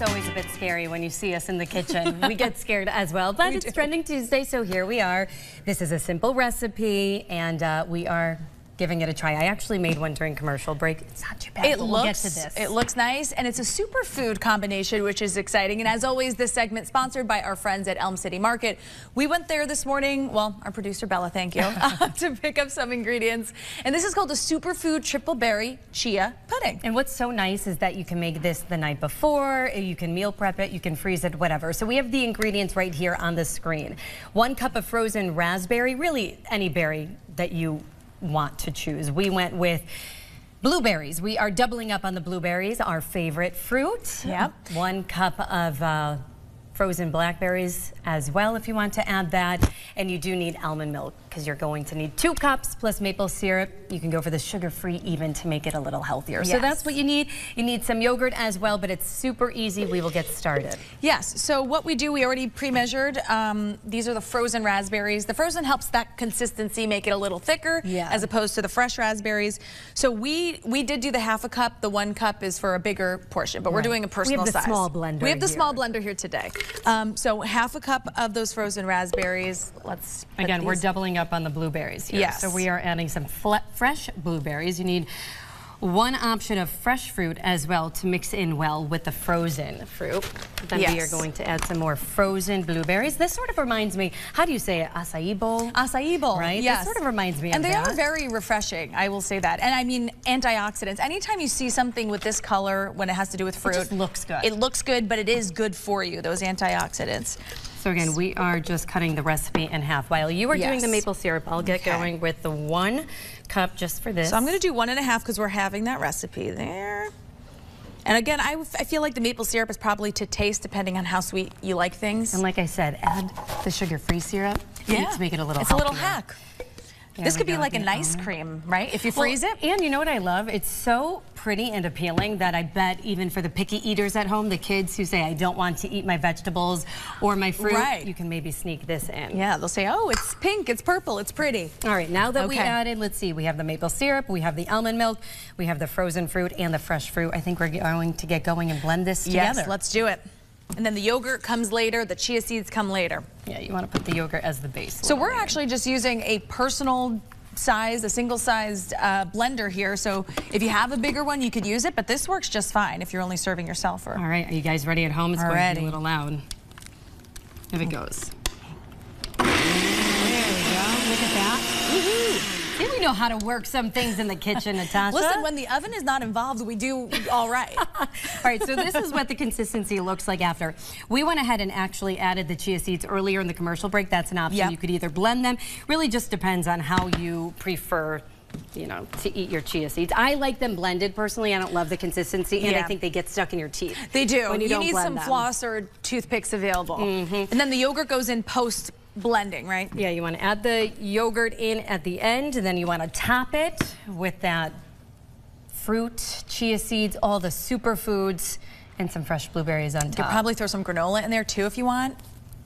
always a bit scary when you see us in the kitchen. We get scared as well, but it's Trending Tuesday, so here we are. This is a simple recipe, and we are giving it a try. I actually made one during commercial break. It's not too bad. We'll get to this. It looks nice, and it's a superfood combination, which is exciting. And as always, this segment sponsored by our friends at Elm City Market. We went there this morning, well, our producer Bella, thank you, to pick up some ingredients. And this is called a superfood triple berry chia pudding. And what's so nice is that you can make this the night before, you can meal prep it, you can freeze it, whatever. So we have the ingredients right here on the screen. 1 cup of frozen raspberry, really any berry that you want to choose. We went with blueberries. We are doubling up on the blueberries, our favorite fruit. Yep. 1 cup of frozen blackberries as well if you want to add that. And you do need almond milk because you're going to need 2 cups plus maple syrup. You can go for the sugar-free even to make it a little healthier. Yes. So that's what you need. You need some yogurt as well, but it's super easy. We will get started. Yes, so what we do, we already pre-measured. These are the frozen raspberries. The frozen helps that consistency make it a little thicker as opposed to the fresh raspberries. So we did do the 1/2 cup. The 1 cup is for a bigger portion, but we're doing a personal size. We have the small blender. We have the small blender here today. So 1/2 cup of those frozen raspberries. Again, we're doubling up on the blueberries here. Yes. So we are adding some fresh blueberries. You need 1 option of fresh fruit as well to mix in well with the frozen fruit. Then we are going to add some more frozen blueberries. This sort of reminds me, how do you say it? Acai bowl? Acai bowl, right? Yes. This sort of reminds me of that. And they are very refreshing, I will say that. And I mean, antioxidants. Anytime you see something with this color when it has to do with fruit. It just looks good. It looks good, but it is good for you, those antioxidants. So again, we are just cutting the recipe in half. While you are doing the maple syrup, I'll get going with the 1 cup just for this. So I'm going to do 1 1/2 because we're having that recipe there. And again, I feel like the maple syrup is probably to taste depending on how sweet you like things. And like I said, add the sugar-free syrup to make it a little healthier. It's a little hack. This could be like an ice cream, right? If you freeze it. And you know what I love? It's so pretty and appealing that I bet even for the picky eaters at home, the kids who say, I don't want to eat my vegetables or my fruit, you can maybe sneak this in. Yeah, they'll say, oh, it's pink, it's purple, it's pretty. All right, now that we added, let's see, we have the maple syrup, we have the almond milk, we have the frozen fruit and the fresh fruit. I think we're going to get going and blend this together. Yes, let's do it. And then the yogurt comes later, the chia seeds come later. Yeah, you want to put the yogurt as the base. So we're actually just using a personal size, a single-sized blender here. So if you have a bigger one, you could use it, but this works just fine if you're only serving yourself. Or... All right, are you guys ready at home? It's going to be a little loud. Here it goes. There we go. Look at that. See, we know how to work some things in the kitchen, Natasha. Listen, when the oven is not involved, we do all right. All right, so this is what the consistency looks like after. We went ahead and actually added the chia seeds earlier in the commercial break. That's an option. You could either blend them. Really just depends on how you prefer, you know, to eat your chia seeds. I like them blended personally. I don't love the consistency, and I think they get stuck in your teeth. They do. When you need some floss or toothpicks available. And then the yogurt goes in post blending, right? Yeah, you want to add the yogurt in at the end, and then you want to top it with that fruit, chia seeds, all the superfoods, and some fresh blueberries on top. You could probably throw some granola in there too if you want.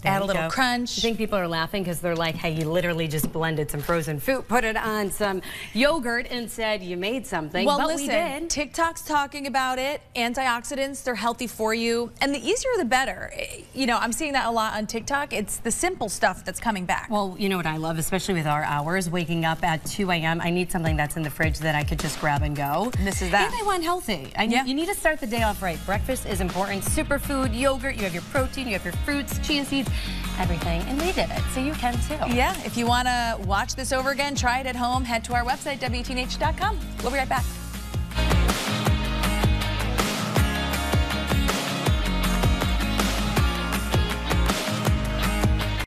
Add a little crunch. I think people are laughing because they're like, hey, you literally just blended some frozen fruit, put it on some yogurt and said you made something. Well, but listen, we did. TikTok's talking about it. Antioxidants, they're healthy for you. And the easier the better. You know, I'm seeing that a lot on TikTok. It's the simple stuff that's coming back. Well, you know what I love, especially with our hours, waking up at 2 a.m. I need something that's in the fridge that I could just grab and go. And this is that. And I want healthy. You need to start the day off right. Breakfast is important. Superfood, yogurt, you have your protein, you have your fruits, chia seeds, everything, and we did it, so you can too. Yeah, if you want to watch this over again, try it at home, head to our website, WTNH.com. We'll be right back.